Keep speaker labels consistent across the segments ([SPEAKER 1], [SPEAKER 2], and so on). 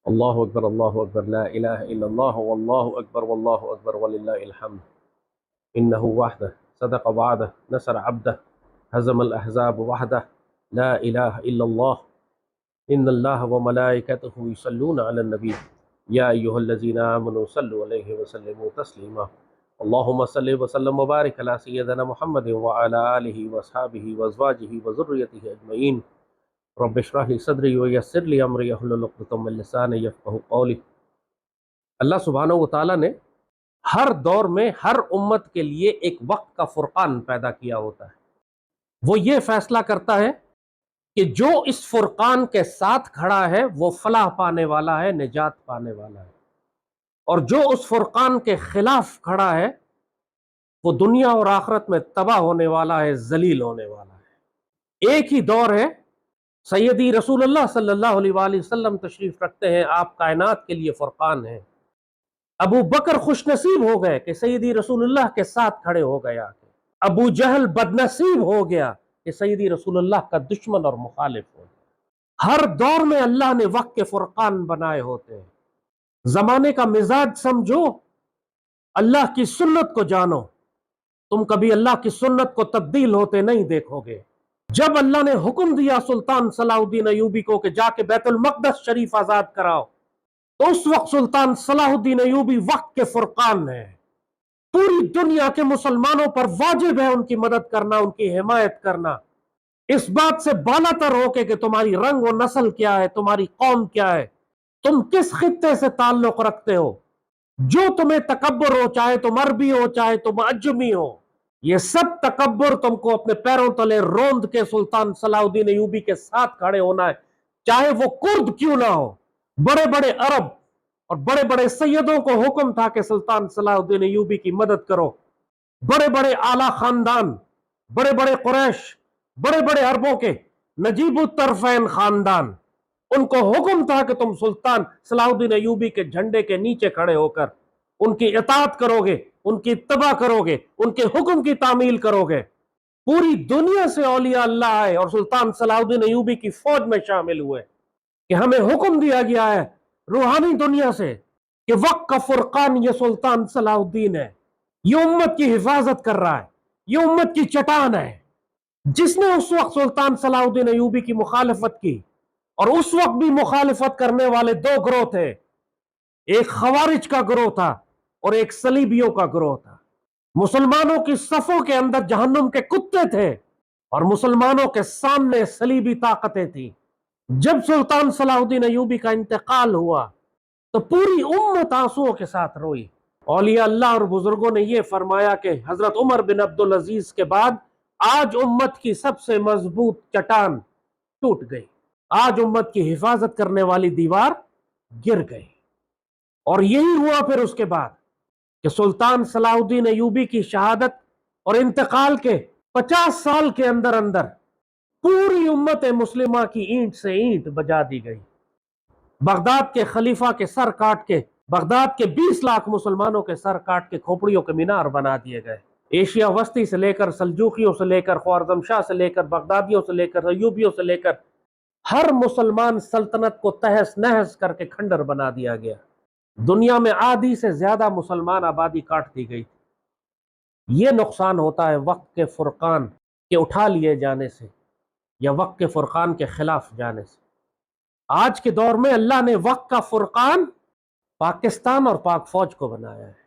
[SPEAKER 1] اللہ اکبر لا الہ الا اللہ واللہ اکبر واللہ اکبر وللہ الحمد انہ وحدہ صدق وعدہ نصر عبدہ ہزم الاحزاب وحدہ لا الہ الا اللہ ان اللہ وملائکتہ یصلون علی النبی یا ایہا الذین آمنوا صلوا علیہ وسلموا تسلیما اللہم صل وسلم وبارک علی سیدنا محمد وعلی آلہ واصحابہ وازواجہ وذریتہ اجمعین رب اشرح لی صدری ویسر لی امری واحلل عقدۃ من لسانی یفقہوا قولی۔ اللہ سبحانہ و تعالیٰ نے ہر دور میں ہر امت کے لیے ایک وقت کا فرقان پیدا کیا ہوتا ہے۔ وہ یہ فیصلہ کرتا ہے کہ جو اس فرقان کے ساتھ کھڑا ہے وہ فلاح پانے والا ہے، نجات پانے والا ہے، اور جو اس فرقان کے خلاف کھڑا ہے وہ دنیا اور آخرت میں تباہ ہونے والا ہے، ذلیل ہونے والا ہے۔ ایک ہی دور ہے، سیدی رسول اللہ صلی اللہ علیہ وآلہ وسلم تشریف رکھتے ہیں، آپ کائنات کے لیے فرقان ہیں۔ ابو بکر خوش نصیب ہو گئے کہ سیدی رسول اللہ کے ساتھ کھڑے ہو گیا، ابو جہل بد نصیب ہو گیا کہ سیدی رسول اللہ کا دشمن اور مخالف ہو گیا۔ ہر دور میں اللہ نے وقت کے فرقان بنائے ہوتے ہیں۔ زمانے کا مزاج سمجھو، اللہ کی سنت کو جانو، تم کبھی اللہ کی سنت کو تبدیل ہوتے نہیں دیکھو گے۔ جب اللہ نے حکم دیا سلطان صلاح الدین ایوبی کو کہ جا کے بیت المقدس شریف آزاد کراؤ، تو اس وقت سلطان صلاح الدین ایوبی وقت کے فرقان ہے۔ پوری دنیا کے مسلمانوں پر واجب ہے ان کی مدد کرنا، ان کی حمایت کرنا، اس بات سے بالا تر ہو کہ تمہاری رنگ و نسل کیا ہے، تمہاری قوم کیا ہے، تم کس خطے سے تعلق رکھتے ہو۔ جو تمہیں تکبر ہو، چاہے تم عربی ہو چاہے تم عجمی ہو، یہ سب تکبر تم کو اپنے پیروں تلے روند کے سلطان صلاح الدین ایوبی کے ساتھ کھڑے ہونا ہے، چاہے وہ کرد کیوں نہ ہو۔ بڑے بڑے عرب اور بڑے بڑے سیدوں کو حکم تھا کہ سلطان صلاح الدین ایوبی کی مدد کرو۔ بڑے بڑے اعلیٰ خاندان، بڑے بڑے قریش، بڑے بڑے عربوں کے نجیب الطرفین خاندان، ان کو حکم تھا کہ تم سلطان صلاح الدین ایوبی کے جھنڈے کے نیچے کھڑے ہو کر ان کی اطاعت کرو گے، ان کی اتباع کرو گے، ان کے حکم کی تعمیل کرو گے۔ پوری دنیا سے اولیاء اللہ آئے اور سلطان صلاح الدین ایوبی کی فوج میں شامل ہوئے کہ ہمیں حکم دیا گیا ہے روحانی دنیا سے کہ وقت کا فرقان یہ سلطان صلاح الدین ہے، یہ امت کی حفاظت کر رہا ہے، یہ امت کی چٹان ہے۔ جس نے اس وقت سلطان صلاح الدین ایوبی کی مخالفت کی، اور اس وقت بھی مخالفت کرنے والے دو گروہ تھے، ایک خوارج کا گروہ تھا اور ایک صلیبیوں کا گروہ تھا۔ مسلمانوں کی صفوں کے اندر جہنم کے کتے تھے اور مسلمانوں کے سامنے صلیبی طاقتیں تھیں۔ جب سلطان صلاح الدین ایوبی کا انتقال ہوا تو پوری امت آنسوؤں کے ساتھ روئی۔ اولیاء اللہ اور بزرگوں نے یہ فرمایا کہ حضرت عمر بن عبدالعزیز کے بعد آج امت کی سب سے مضبوط چٹان ٹوٹ گئی، آج امت کی حفاظت کرنے والی دیوار گر گئی۔ اور یہی ہوا پھر اس کے بعد کہ سلطان صلاح الدین ایوبی کی شہادت اور انتقال کے 50 سال کے اندر اندر پوری امت مسلمہ کی اینٹ سے اینٹ بجا دی گئی۔ بغداد کے خلیفہ کے سر کاٹ کے، بغداد کے 20 لاکھ مسلمانوں کے سر کاٹ کے کھوپڑیوں کے مینار بنا دیے گئے۔ ایشیا وسطی سے لے کر، سلجوقیوں سے لے کر، خوارزم شاہ سے لے کر، بغدادیوں سے لے کر، ایوبیوں سے لے کر ہر مسلمان سلطنت کو تہس نہس کر کے کھنڈر بنا دیا گیا۔ دنیا میں آدھی سے زیادہ مسلمان آبادی کاٹ دی گئی۔ یہ نقصان ہوتا ہے وقت کے فرقان کے اٹھا لیے جانے سے یا وقت کے فرقان کے خلاف جانے سے۔ آج کے دور میں اللہ نے وقت کا فرقان پاکستان اور پاک فوج کو بنایا ہے۔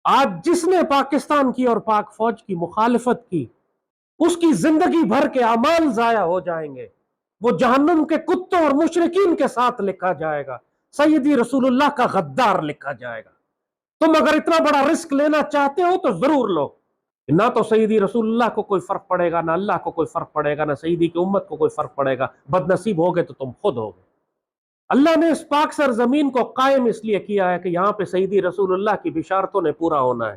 [SPEAKER 1] آج جس نے پاکستان کی اور پاک فوج کی مخالفت کی، اس کی زندگی بھر کے اعمال ضائع ہو جائیں گے، وہ جہنم کے کتوں اور مشرکین کے ساتھ لکھا جائے گا، سیدی رسول اللہ کا غدار لکھا جائے گا۔ تم اگر اتنا بڑا رسک لینا چاہتے ہو تو ضرور لو۔ نہ تو سیدی رسول اللہ کو کوئی فرق پڑے گا، نہ اللہ کو کوئی فرق پڑے گا، نہ سیدی کی امت کو کوئی فرق پڑے گا۔ بد نصیب ہوگے تو تم خود ہوگے۔ اللہ نے اس پاک سرزمین کو قائم اس لیے کیا ہے کہ یہاں پہ سیدی رسول اللہ کی بشارتوں نے پورا ہونا ہے۔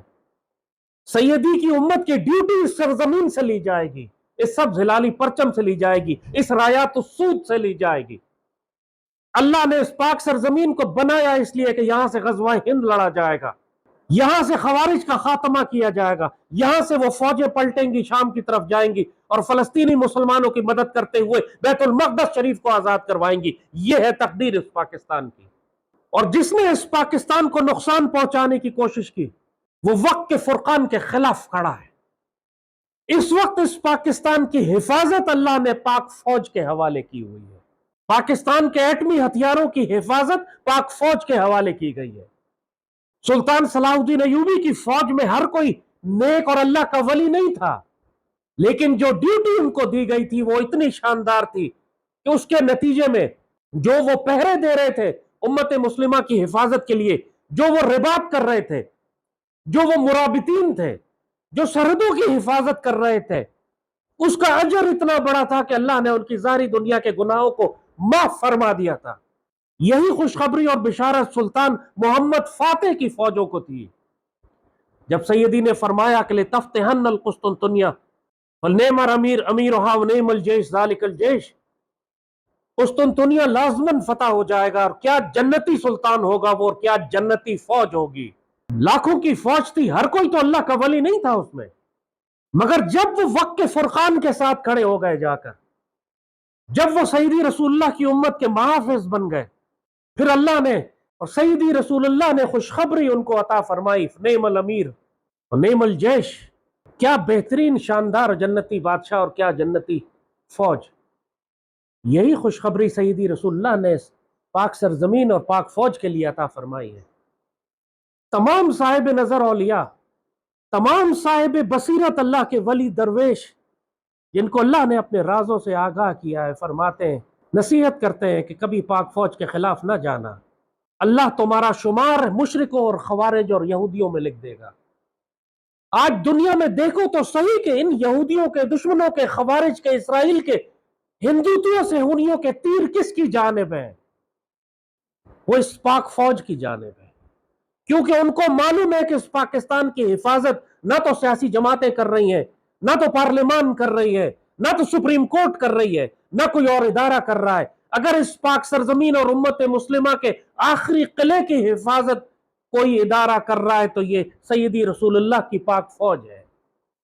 [SPEAKER 1] سیدی کی امت کی ڈیوٹی اس سرزمین سے لی جائے گی، اس سبز ہلالی پرچم سے لی جائے گی، اس رایات السود سے لی جائے گی۔ اللہ نے اس پاک سرزمین کو بنایا اس لیے کہ یہاں سے غزوہ ہند لڑا جائے گا، یہاں سے خوارج کا خاتمہ کیا جائے گا، یہاں سے وہ فوجیں پلٹیں گی، شام کی طرف جائیں گی اور فلسطینی مسلمانوں کی مدد کرتے ہوئے بیت المقدس شریف کو آزاد کروائیں گی۔ یہ ہے تقدیر اس پاکستان کی۔ اور جس نے اس پاکستان کو نقصان پہنچانے کی کوشش کی وہ وقت کے فرقان کے خلاف کھڑا ہے۔ اس وقت اس پاکستان کی حفاظت اللہ نے پاک فوج کے حوالے کی ہوئی ہے۔ پاکستان کے ایٹمی ہتھیاروں کی حفاظت پاک فوج کے حوالے کی گئی ہے۔ سلطان صلاح الدین ایوبی کی فوج میں ہر کوئی نیک اور اللہ کا ولی نہیں تھا، لیکن جو ڈیوٹی ان کو دی گئی تھی وہ اتنی شاندار تھی کہ اس کے نتیجے میں جو وہ پہرے دے رہے تھے امت مسلمہ کی حفاظت کے لیے، جو وہ رباط کر رہے تھے، جو وہ مرابطین تھے، جو سرحدوں کی حفاظت کر رہے تھے، اس کا اجر اتنا بڑا تھا کہ اللہ نے ان کی ظاہری دنیا کے گناہوں کو معاف فرما دیا تھا۔ یہی خوشخبری اور بشارت سلطان محمد فاتح کی فوجوں کو تھی جب سیدی نے فرمایا کہ لتفتحن القسطنطنیہ فنعم الامیر امیرھا ونعم الجیش ذالک الجیش، قسطنطنیہ لازماً فتح ہو جائے گا، اور کیا جنتی سلطان ہوگا وہ، اور کیا جنتی فوج ہوگی۔ لاکھوں کی فوج تھی، ہر کوئی تو اللہ کا ولی نہیں تھا اس میں، مگر جب وہ وقت کے فرقان کے ساتھ کھڑے ہو گئے جا کر، جب وہ سیدی رسول اللہ کی امت کے محافظ بن گئے، پھر اللہ نے اور سیدی رسول اللہ نے خوشخبری ان کو عطا فرمائی، نعم الامیر اور نعم الجیش، کیا بہترین شاندار جنتی بادشاہ اور کیا جنتی فوج۔ یہی خوشخبری سیدی رسول اللہ نے پاک سرزمین اور پاک فوج کے لیے عطا فرمائی ہے۔ تمام صاحب نظر اولیاء، تمام صاحب بصیرت اللہ کے ولی درویش جن کو اللہ نے اپنے رازوں سے آگاہ کیا ہے، فرماتے ہیں، نصیحت کرتے ہیں کہ کبھی پاک فوج کے خلاف نہ جانا، اللہ تمہارا شمار مشرکوں اور خوارج اور یہودیوں میں لکھ دے گا۔ آج دنیا میں دیکھو تو صحیح کہ ان یہودیوں کے دشمنوں کے، خوارج کے، اسرائیل کے، ہندوتوں سے ہونیوں کے تیر کس کی جانب ہیں؟ وہ اس پاک فوج کی جانب ہے، کیونکہ ان کو معلوم ہے کہ اس پاکستان کی حفاظت نہ تو سیاسی جماعتیں کر رہی ہیں، نہ تو پارلیمان کر رہی ہے، نہ تو سپریم کورٹ کر رہی ہے، نہ کوئی اور ادارہ کر رہا ہے۔ اگر اس پاک سرزمین اور امت مسلمہ کے آخری قلعے کی حفاظت کوئی ادارہ کر رہا ہے تو یہ سیدی رسول اللہ کی پاک فوج ہے۔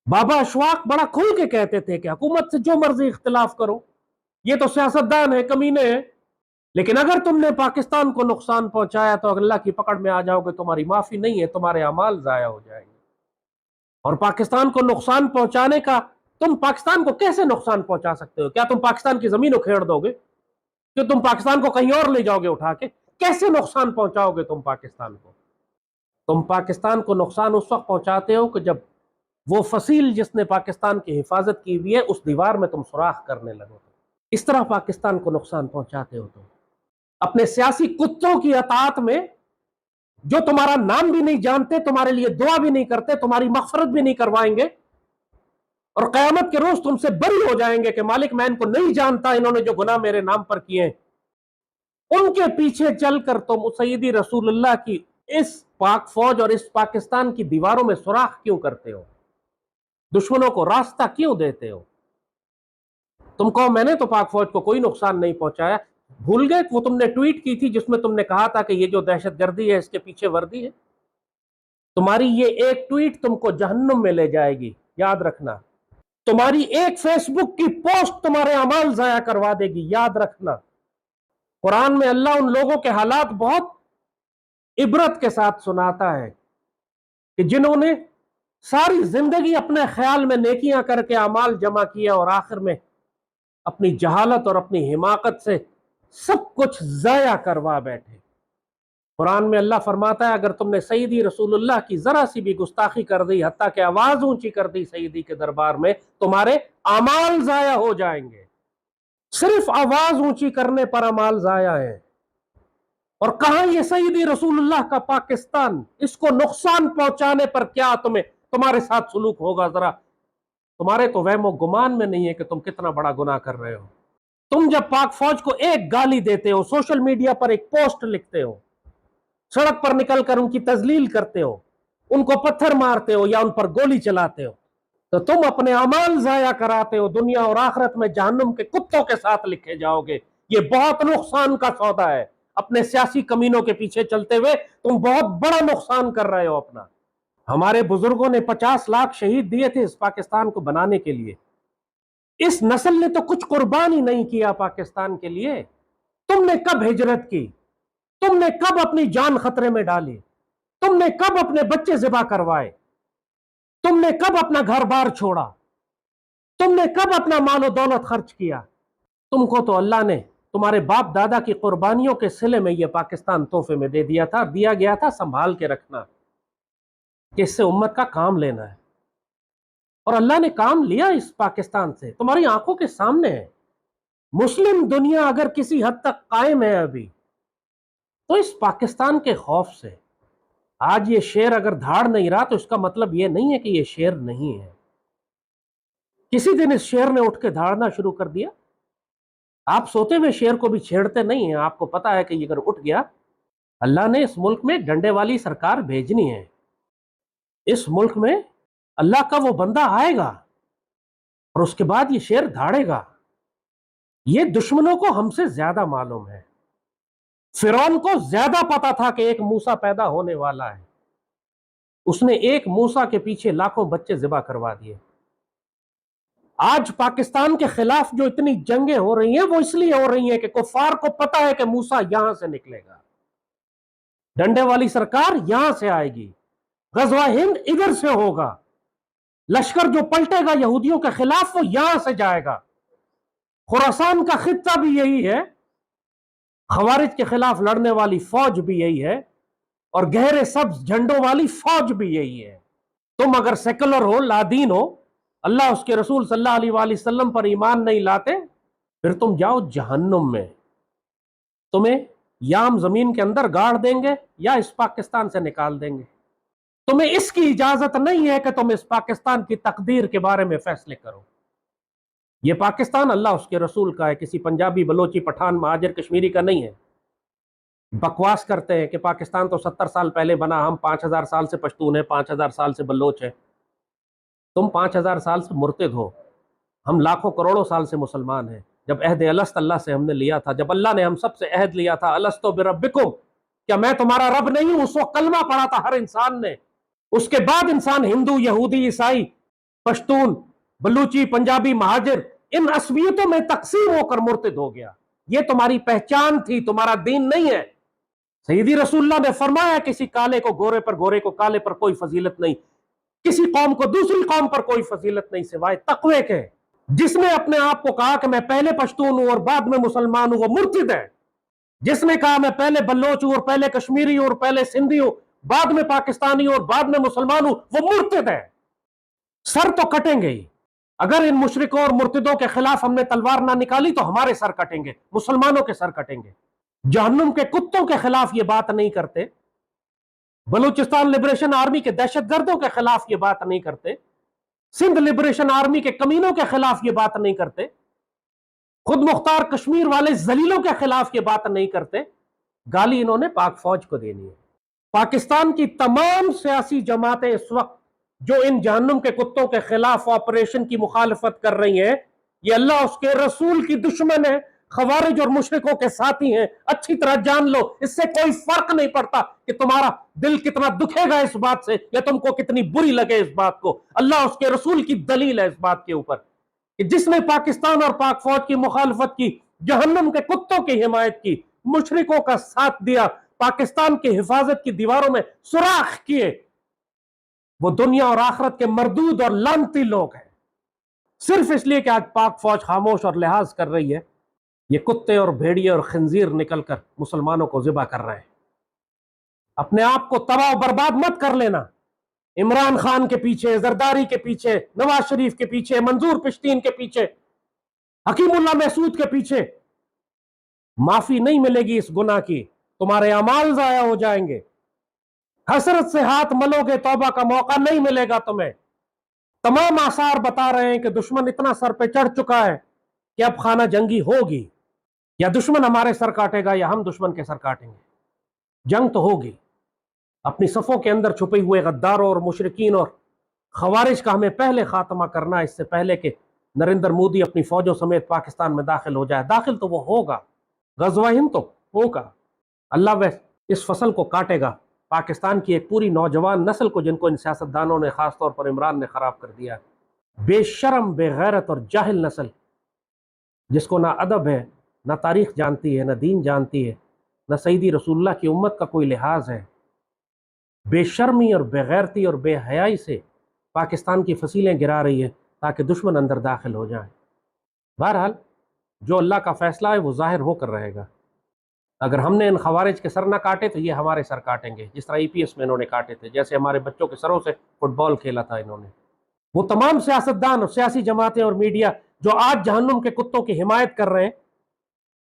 [SPEAKER 1] بابا اشفاق بڑا کھل کے کہتے تھے کہ حکومت سے جو مرضی اختلاف کرو، یہ تو سیاستدان ہے، کمینے ہیں، لیکن اگر تم نے پاکستان کو نقصان پہنچایا تو اللہ کی پکڑ میں آ جاؤ گے، تمہاری معافی نہیں ہے، تمہارے اعمال ضائع ہو جائیں گے۔ اور پاکستان کو نقصان پہنچانے کا، تم پاکستان کو کیسے نقصان پہنچا سکتے ہو؟ کیا تم پاکستان کی زمین اکھیڑ دو گے؟ کہ تم پاکستان کو کہیں اور لے جاؤ گے اٹھا کے؟ کیسے نقصان پہنچاؤ گے تم پاکستان کو؟ تم پاکستان کو نقصان اس وقت پہنچاتے ہو کہ جب وہ فصیل جس نے پاکستان کی حفاظت کی ہوئی ہے اس دیوار میں تم سوراخ کرنے لگو، اس طرح پاکستان کو نقصان پہنچاتے ہو تم اپنے سیاسی کتوں کی اطاعت میں، جو تمہارا نام بھی نہیں جانتے، تمہارے لیے دعا بھی نہیں کرتے، تمہاری مغفرت بھی نہیں کروائیں گے، اور قیامت کے روز تم سے بری ہو جائیں گے کہ مالک میں ان کو نہیں جانتا، انہوں نے جو گناہ میرے نام پر کیے ہیں۔ ان کے پیچھے چل کر تم سیدی رسول اللہ کی اس پاک فوج اور اس پاکستان کی دیواروں میں سوراخ کیوں کرتے ہو؟ دشمنوں کو راستہ کیوں دیتے ہو؟ تم کہو میں نے تو پاک فوج کو کوئی نقصان نہیں پہنچایا۔ بھول گئے وہ تم نے ٹویٹ کی تھی جس میں تم نے کہا تھا کہ یہ جو دہشت گردی ہے اس کے پیچھے وردی ہے؟ تمہاری یہ ایک ٹویٹ تم کو جہنم میں لے جائے گی، یاد رکھنا۔ تمہاری ایک فیس بک کی پوسٹ تمہارے اعمال ضائع کروا دے گی، یاد رکھنا۔ قرآن میں اللہ ان لوگوں کے حالات بہت عبرت کے ساتھ سناتا ہے کہ جنہوں نے ساری زندگی اپنے خیال میں نیکیاں کر کے اعمال جمع کیا اور آخر میں اپنی جہالت اور اپنی حماقت سے سب کچھ ضائع کروا بیٹھے۔ قرآن میں اللہ فرماتا ہے اگر تم نے سیدی رسول اللہ کی ذرا سی بھی گستاخی کر دی، حتیٰ کہ آواز اونچی کر دی سیدی کے دربار میں، تمہارے اعمال ضائع ہو جائیں گے۔ صرف آواز اونچی کرنے پر اعمال ضائع ہیں۔ اور کہاں یہ سیدی رسول اللہ کا پاکستان، اس کو نقصان پہنچانے پر کیا تمہارے ساتھ سلوک ہوگا؟ ذرا تمہارے تو وہم و گمان میں نہیں ہے کہ تم کتنا بڑا گناہ کر رہے ہو۔ تم جب پاک فوج کو ایک گالی دیتے ہو، سوشل میڈیا پر ایک پوسٹ لکھتے ہو، سڑک پر نکل کر ان کی تذلیل کرتے ہو، ان کو پتھر مارتے ہو یا ان پر گولی چلاتے ہو، تو تم اپنے اعمال ضائع کراتے ہو، دنیا اور آخرت میں جہنم کے کتوں کے ساتھ لکھے جاؤ گے۔ یہ بہت نقصان کا سودا ہے۔ اپنے سیاسی کمینوں کے پیچھے چلتے ہوئے تم بہت بڑا نقصان کر رہے ہو اپنا۔ ہمارے بزرگوں نے 50 لاکھ شہید دیے تھے اس پاکستان کو بنانے کے لیے۔ اس نسل نے تو کچھ قربان ہی نہیں کیا پاکستان کے لیے۔ تم نے کب ہجرت کی؟ تم نے کب اپنی جان خطرے میں ڈالی؟ تم نے کب اپنے بچے ذبح کروائے؟ تم نے کب اپنا گھر بار چھوڑا؟ تم نے کب اپنا مال و دولت خرچ کیا؟ تم کو تو اللہ نے تمہارے باپ دادا کی قربانیوں کے صلے میں یہ پاکستان تحفے میں دے دیا تھا، دیا گیا تھا سنبھال کے رکھنا کہ اس سے امت کا کام لینا ہے، اور اللہ نے کام لیا اس پاکستان سے، تمہاری آنکھوں کے سامنے ہے۔ مسلم دنیا اگر کسی حد تک قائم ہے ابھی تو اس پاکستان کے خوف سے۔ آج یہ شیر اگر دھاڑ نہیں رہا تو اس کا مطلب یہ نہیں ہے کہ یہ شیر نہیں ہے۔ کسی دن اس شیر نے اٹھ کے دھاڑنا شروع کر دیا۔ آپ سوتے ہوئے شیر کو بھی چھیڑتے نہیں ہیں، آپ کو پتا ہے کہ یہ اگر اٹھ گیا، اللہ نے اس ملک میں ڈنڈے والی سرکار بھیجنی ہے۔ اس ملک میں اللہ کا وہ بندہ آئے گا اور اس کے بعد یہ شیر دھاڑے گا۔ یہ دشمنوں کو ہم سے زیادہ معلوم ہے۔ فرعون کو زیادہ پتا تھا کہ ایک موسیٰ پیدا ہونے والا ہے، اس نے ایک موسیٰ کے پیچھے لاکھوں بچے ذبح کروا دیے۔ آج پاکستان کے خلاف جو اتنی جنگیں ہو رہی ہیں وہ اس لیے ہو رہی ہیں کہ کفار کو پتا ہے کہ موسیٰ یہاں سے نکلے گا، ڈنڈے والی سرکار یہاں سے آئے گی، غزوہ ہند ادھر سے ہوگا، لشکر جو پلٹے گا یہودیوں کے خلاف وہ یہاں سے جائے گا۔ خراسان کا خطہ بھی یہی ہے، خوارج کے خلاف لڑنے والی فوج بھی یہی ہے، اور گہرے سبز جھنڈوں والی فوج بھی یہی ہے۔ تم اگر سیکولر ہو، لادین ہو، اللہ اس کے رسول صلی اللہ علیہ وآلہ وسلم پر ایمان نہیں لاتے، پھر تم جاؤ جہنم میں۔ تمہیں یام زمین کے اندر گاڑ دیں گے یا اس پاکستان سے نکال دیں گے۔ تمہیں اس کی اجازت نہیں ہے کہ تم اس پاکستان کی تقدیر کے بارے میں فیصلے کرو۔ یہ پاکستان اللہ اس کے رسول کا ہے، کسی پنجابی، بلوچی، پٹھان، مہاجر، کشمیری کا نہیں ہے۔ بکواس کرتے ہیں کہ پاکستان تو 70 سال پہلے بنا، ہم 5000 سال سے پشتون ہیں، 5000 سال سے بلوچ ہیں۔ تم 5000 سال سے مرتد ہو، ہم لاکھوں کروڑوں سال سے مسلمان ہیں۔ جب عہد الست اللہ سے ہم نے لیا تھا، جب اللہ نے ہم سب سے عہد لیا تھا، الست بربکم، کیا میں تمہارا رب نہیں ہوں، اس وقت کلمہ پڑھا تھا ہر انسان نے۔ اس کے بعد انسان ہندو، یہودی، عیسائی، پشتون، بلوچی، پنجابی، مہاجر، ان عصبیتوں میں تقسیم ہو کر مرتد ہو گیا۔ یہ تمہاری پہچان تھی، تمہارا دین نہیں ہے۔ سیدی رسول اللہ نے فرمایا کسی کالے کو گورے پر، گورے کو کالے پر کوئی فضیلت نہیں، کسی قوم کو دوسری قوم پر کوئی فضیلت نہیں سوائے تقوی کے۔ جس نے اپنے آپ کو کہا کہ میں پہلے پشتون ہوں اور بعد میں مسلمان ہوں، وہ مرتد ہے۔ جس نے کہا میں پہلے بلوچ ہوں اور پہلے کشمیری ہوں اور پہلے سندھی ہوں، بعد میں پاکستانی ہوں اور بعد میں مسلمان ہوں، وہ مرتد ہے۔ سر تو کٹیں گے ہی۔ اگر ان مشرکوں اور مرتدوں کے خلاف ہم نے تلوار نہ نکالی تو ہمارے سر کٹیں گے، مسلمانوں کے سر کٹیں گے۔ جہنم کے کتوں کے خلاف یہ بات نہیں کرتے، بلوچستان لبریشن آرمی کے دہشت گردوں کے خلاف یہ بات نہیں کرتے، سندھ لبریشن آرمی کے کمینوں کے خلاف یہ بات نہیں کرتے، خود مختار کشمیر والے ذلیلوں کے خلاف یہ بات نہیں کرتے۔ گالی انہوں نے پاک فوج کو دینی ہے۔ پاکستان کی تمام سیاسی جماعتیں اس وقت جو ان جہنم کے کتوں کے خلاف آپریشن کی مخالفت کر رہی ہیں، یہ اللہ اس کے رسول کی دشمن ہے، خوارج اور مشرکوں کے ساتھی ہیں۔ اچھی طرح جان لو، اس سے کوئی فرق نہیں پڑتا کہ تمہارا دل کتنا دکھے گا اس بات سے یا تم کو کتنی بری لگے اس بات کو۔ اللہ اس کے رسول کی دلیل ہے اس بات کے اوپر کہ جس نے پاکستان اور پاک فوج کی مخالفت کی، جہنم کے کتوں کی حمایت کی، مشرکوں کا ساتھ دیا، پاکستان کی حفاظت کی دیواروں میں سوراخ کیے، وہ دنیا اور آخرت کے مردود اور لعنتی لوگ ہیں۔ صرف اس لیے کہ آج پاک فوج خاموش اور لحاظ کر رہی ہے، یہ کتے اور بھیڑیے اور خنزیر نکل کر مسلمانوں کو ذبح کر رہے ہیں۔ اپنے آپ کو تباہ و برباد مت کر لینا۔ عمران خان کے پیچھے، زرداری کے پیچھے، نواز شریف کے پیچھے، منظور پشتین کے پیچھے، حکیم اللہ محسود کے پیچھے معافی نہیں ملے گی اس گناہ کی، تمہارے اعمال ضائع ہو جائیں گے۔ حسرت سے ہاتھ ملو گے، توبہ کا موقع نہیں ملے گا تمہیں۔ تمام آثار بتا رہے ہیں کہ دشمن اتنا سر پہ چڑھ چکا ہے کہ اب خانہ جنگی ہوگی، یا دشمن ہمارے سر کاٹے گا یا ہم دشمن کے سر کاٹیں گے۔ جنگ تو ہوگی۔ اپنی صفوں کے اندر چھپے ہوئے غداروں اور مشرکین اور خوارج کا ہمیں پہلے خاتمہ کرنا ہے، اس سے پہلے کہ نریندر مودی اپنی فوجوں سمیت پاکستان میں داخل ہو جائے۔ داخل تو وہ ہوگا، غزوہ ہند تو ہوگا۔ اللہ اس فصل کو کاٹے گا، پاکستان کی ایک پوری نوجوان نسل کو، جن کو ان سیاستدانوں نے، خاص طور پر عمران نے، خراب کر دیا۔ بے شرم، بے غیرت اور جاہل نسل، جس کو نہ ادب ہے، نہ تاریخ جانتی ہے، نہ دین جانتی ہے، نہ سیدی رسول اللہ کی امت کا کوئی لحاظ ہے، بے شرمی اور بے غیرتی اور بے حیائی سے پاکستان کی فصیلیں گرا رہی ہے تاکہ دشمن اندر داخل ہو جائیں۔ بہرحال جو اللہ کا فیصلہ ہے وہ ظاہر ہو کر رہے گا۔ اگر ہم نے ان خوارج کے سر نہ کاٹے تو یہ ہمارے سر کاٹیں گے، جس طرح ای پی ایس میں انہوں نے کاٹے تھے، جیسے ہمارے بچوں کے سروں سے فٹ بال کھیلا تھا انہوں نے۔ وہ تمام سیاستدان اور سیاسی جماعتیں اور میڈیا جو آج جہنم کے کتوں کی حمایت کر رہے ہیں،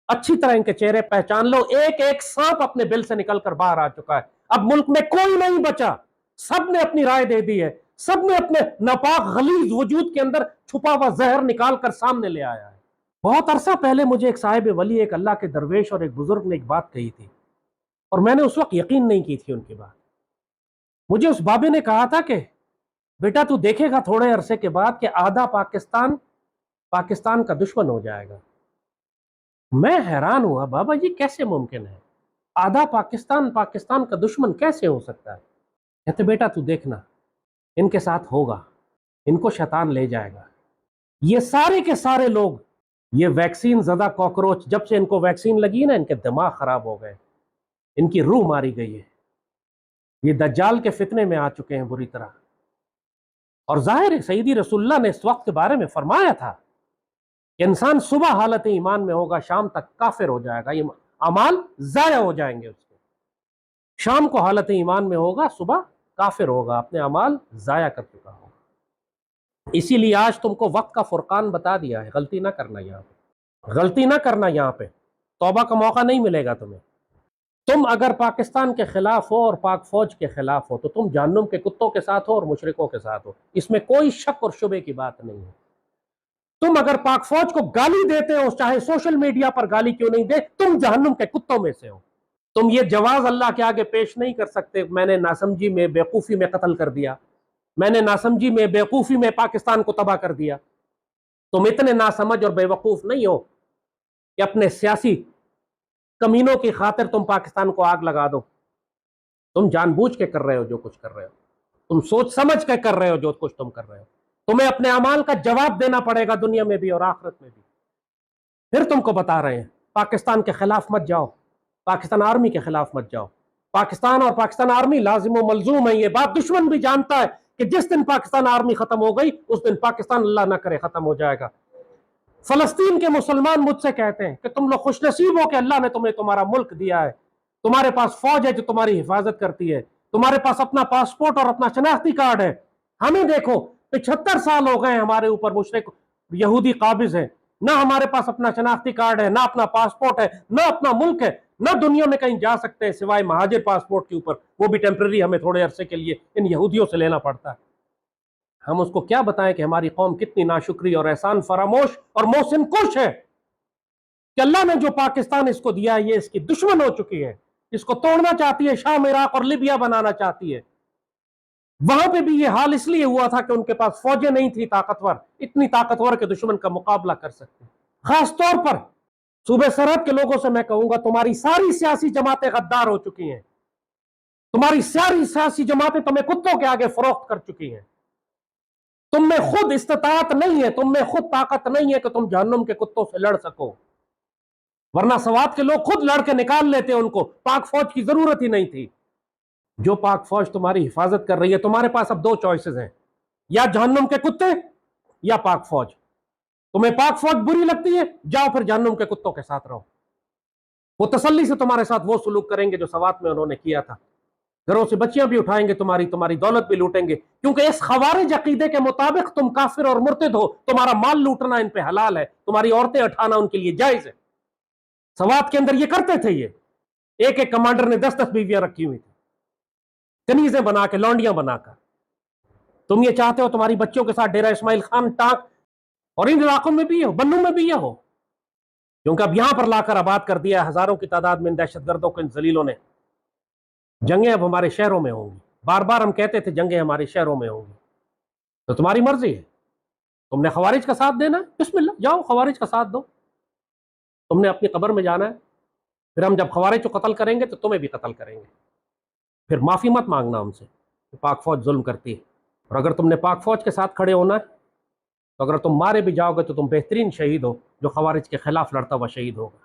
[SPEAKER 1] اچھی طرح ان کے چہرے پہچان لو، ایک ایک سانپ اپنے بل سے نکل کر باہر آ چکا ہے۔ اب ملک میں کوئی نہیں بچا، سب نے اپنی رائے دے دی ہے، سب نے اپنے ناپاک غلیظ وجود کے اندر چھپا ہوا زہر نکال کر سامنے لے آیا ہے۔ بہت عرصہ پہلے مجھے ایک صاحب ولی، ایک اللہ کے درویش اور ایک بزرگ نے ایک بات کہی تھی، اور میں نے اس وقت یقین نہیں کی تھی ان کی بات۔ مجھے اس بابے نے کہا تھا کہ بیٹا تو دیکھے گا تھوڑے عرصے کے بعد کہ آدھا پاکستان کا دشمن ہو جائے گا۔ میں حیران ہوا، بابا یہ کیسے ممکن ہے؟ آدھا پاکستان کا دشمن کیسے ہو سکتا ہے؟ کہتے بیٹا تو دیکھنا، ان کے ساتھ ہوگا، ان کو شیطان لے جائے گا۔ یہ سارے کے سارے لوگ، یہ ویکسین زدہ کاکروچ، جب سے ان کو ویکسین لگی نا ان کے دماغ خراب ہو گئے، ان کی روح ماری گئی ہے، یہ دجال کے فتنے میں آ چکے ہیں بری طرح۔ اور ظاہر ہے سیدی رسول اللہ نے اس وقت کے بارے میں فرمایا تھا کہ انسان صبح حالت ایمان میں ہوگا، شام تک کافر ہو جائے گا، یہ اعمال ضائع ہو جائیں گے اس کے۔ شام کو حالت ایمان میں ہوگا، صبح کافر ہوگا، اپنے اعمال ضائع کر چکا ہوگا۔ اسی لیے آج تم کو وقت کا فرقان بتا دیا ہے، غلطی نہ کرنا یہاں پہ، غلطی نہ کرنا یہاں پہ، توبہ کا موقع نہیں ملے گا تمہیں۔ تم اگر پاکستان کے خلاف ہو اور پاک فوج کے خلاف ہو تو تم جہنم کے کتوں کے ساتھ ہو اور مشرکوں کے ساتھ ہو، اس میں کوئی شک اور شبے کی بات نہیں ہے۔ تم اگر پاک فوج کو گالی دیتے ہو، چاہے سوشل میڈیا پر گالی کیوں نہیں دے، تم جہنم کے کتوں میں سے ہو۔ تم یہ جواز اللہ کے آگے پیش نہیں کر سکتے، میں نے ناسمجھی میں بیوقوفی میں قتل کر دیا، میں نے ناسمجھی میں بیوقوفی میں پاکستان کو تباہ کر دیا۔ تم اتنے ناسمجھ اور بے وقوف نہیں ہو کہ اپنے سیاسی کمینوں کی خاطر تم پاکستان کو آگ لگا دو۔ تم جان بوجھ کے کر رہے ہو جو کچھ کر رہے ہو، تم سوچ سمجھ کے کر رہے ہو جو کچھ تم کر رہے ہو۔ تمہیں اپنے اعمال کا جواب دینا پڑے گا دنیا میں بھی اور آخرت میں بھی۔ پھر تم کو بتا رہے ہیں پاکستان کے خلاف مت جاؤ، پاکستان آرمی کے خلاف مت جاؤ۔ پاکستان اور پاکستان آرمی لازم و ملزوم ہے، یہ بات دشمن بھی جانتا ہے کہ جس دن پاکستان آرمی ختم ہو گئی اس دن پاکستان اللہ نہ کرے ختم ہو جائے گا۔ فلسطین کے مسلمان مجھ سے کہتے ہیں کہ تم لوگ خوش نصیب ہو کہ اللہ نے تمہیں تمہارا ملک دیا ہے، تمہارے پاس فوج ہے جو تمہاری حفاظت کرتی ہے، تمہارے پاس اپنا پاسپورٹ اور اپنا شناختی کارڈ ہے۔ ہمیں دیکھو 75 سال ہو گئے ہمارے اوپر مشرک یہودی قابض ہیں، نہ ہمارے پاس اپنا شناختی کارڈ ہے، نہ اپنا پاسپورٹ ہے، نہ اپنا ملک ہے، نہ دنیا میں کہیں جا سکتے ہیں سوائے مہاجر پاسپورٹ کے اوپر، وہ بھی ٹیمپرری ہمیں تھوڑے عرصے کے لیے ان یہودیوں سے لینا پڑتا ہے۔ ہم اس کو کیا بتائیں کہ ہماری قوم کتنی ناشکری اور احسان فراموش اور محسن کش ہے کہ اللہ نے جو پاکستان اس کو دیا ہے یہ اس کی دشمن ہو چکی ہے، اس کو توڑنا چاہتی ہے، شام عراق اور لیبیا بنانا چاہتی ہے۔ وہاں پہ بھی یہ حال اس لیے ہوا تھا کہ ان کے پاس فوجیں نہیں تھی طاقتور، اتنی طاقتور کہ دشمن کا مقابلہ کر سکتے۔ خاص طور پر صوبے سرحد کے لوگوں سے میں کہوں گا تمہاری ساری سیاسی جماعتیں غدار ہو چکی ہیں، تمہاری ساری سیاسی جماعتیں تمہیں کتوں کے آگے فروخت کر چکی ہیں۔ تم میں خود استطاعت نہیں ہے، تم میں خود طاقت نہیں ہے کہ تم جہنم کے کتوں سے لڑ سکو، ورنہ سوات کے لوگ خود لڑ کے نکال لیتے، ان کو پاک فوج کی ضرورت ہی نہیں تھی۔ جو پاک فوج تمہاری حفاظت کر رہی ہے، تمہارے پاس اب دو چوائسز ہیں، یا جہنم کے کتے یا پاک فوج۔ تمہیں پاک فوج بری لگتی ہے، جاؤ پھر جہنم کے کتوں کے ساتھ رہو، وہ تسلی سے تمہارے ساتھ وہ سلوک کریں گے جو سوات میں انہوں نے کیا تھا، گھروں سے بچیاں بھی اٹھائیں گے، تمہاری دولت بھی لوٹیں گے، کیونکہ اس خوارج عقیدے کے مطابق تم کافر اور مرتد ہو، تمہارا مال لوٹنا ان پہ حلال ہے، تمہاری عورتیں اٹھانا ان کے لیے جائز ہے۔ سوات کے اندر یہ کرتے تھے، یہ ایک ایک کمانڈر نے 10-10 بیویاں رکھی ہوئی تھی، کنیزیں بنا کے، لونڈیاں بنا کر۔ تم یہ چاہتے ہو تمہاری بچوں کے ساتھ ڈیرہ اسماعیل خان ٹانک اور ان علاقوں میں بھی یہ ہو، بنوں میں بھی یہ ہو، کیونکہ اب یہاں پر لا کر آباد کر دیا ہے ہزاروں کی تعداد میں ان دہشت گردوں کو، ان ذلیلوں نے۔ جنگیں اب ہمارے شہروں میں ہوں گی، بار بار ہم کہتے تھے جنگیں ہمارے شہروں میں ہوں گی، تو تمہاری مرضی ہے، تم نے خوارج کا ساتھ دینا ہے، بسم اللہ جاؤ خوارج کا ساتھ دو، تم نے اپنی قبر میں جانا ہے، پھر ہم جب خوارج کو قتل کریں گے تو تمہیں بھی قتل کریں گے۔ پھر معافی مت مانگنا ہم سے کہ پاک فوج ظلم کرتی ہے، اور اگر تم نے پاک فوج کے ساتھ کھڑے ہونا ہے تو اگر تم مارے بھی جاؤ گے تو تم بہترین شہید ہو جو خوارج کے خلاف لڑتا ہوا شہید ہوگا۔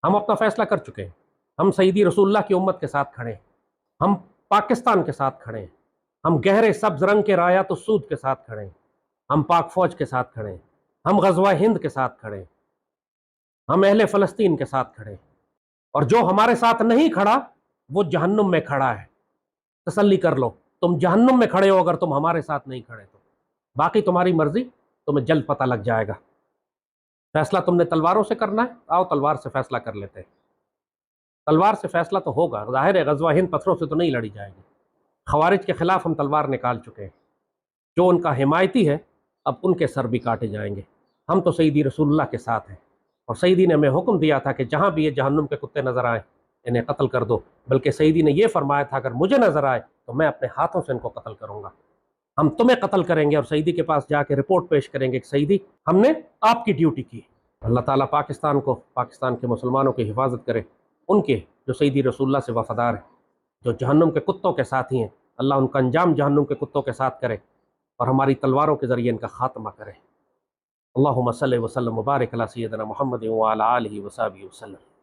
[SPEAKER 1] ہم اپنا فیصلہ کر چکے ہیں، ہم سیدی رسول اللہ کی امت کے ساتھ کھڑے ہیں، ہم پاکستان کے ساتھ کھڑے ہیں، ہم گہرے سبز رنگ کے رایات السود کے ساتھ کھڑے ہیں، ہم پاک فوج کے ساتھ کھڑے ہیں، ہم غزوہ ہند کے ساتھ کھڑے ہیں، ہم اہل فلسطین کے ساتھ کھڑے ہیں، اور جو ہمارے ساتھ نہیں کھڑا وہ جہنم میں کھڑا ہے۔ تسلی کر لو، تم جہنم میں کھڑے ہو اگر تم ہمارے ساتھ نہیں کھڑے تو، باقی تمہاری مرضی، تمہیں جلد پتہ لگ جائے گا۔ فیصلہ تم نے تلواروں سے کرنا ہے، آؤ تلوار سے فیصلہ کر لیتے ہیں۔ تلوار سے فیصلہ تو ہوگا، ظاہر ہے غزوہ ہند پتھروں سے تو نہیں لڑی جائے گی۔ خوارج کے خلاف ہم تلوار نکال چکے ہیں، جو ان کا حمایتی ہے اب ان کے سر بھی کاٹے جائیں گے۔ ہم تو سیدی رسول اللہ کے ساتھ ہیں، اور سیدی نے ہمیں حکم دیا تھا کہ جہاں بھی یہ جہنم کے کتے نظر آئیں انہیں قتل کر دو، بلکہ سیدی نے یہ فرمایا تھا اگر مجھے نظر آئے تو میں اپنے ہاتھوں سے ان کو قتل کروں گا۔ ہم تمہیں قتل کریں گے اور سیدی کے پاس جا کے رپورٹ پیش کریں گے کہ سیدی ہم نے آپ کی ڈیوٹی کی۔ اللہ تعالیٰ پاکستان کو، پاکستان کے مسلمانوں کی حفاظت کرے، ان کے جو سیدی رسول اللہ سے وفادار ہیں، جو جہنم کے کتوں کے ساتھی ہیں، اللہ ان کا انجام جہنم کے کتوں کے ساتھ کرے اور ہماری تلواروں کے ذریعے ان کا خاتمہ کرے۔ اللہم صلی وسلم مبارک علی سیدنا محمد وعلی آلہ وصحبہ وسلم۔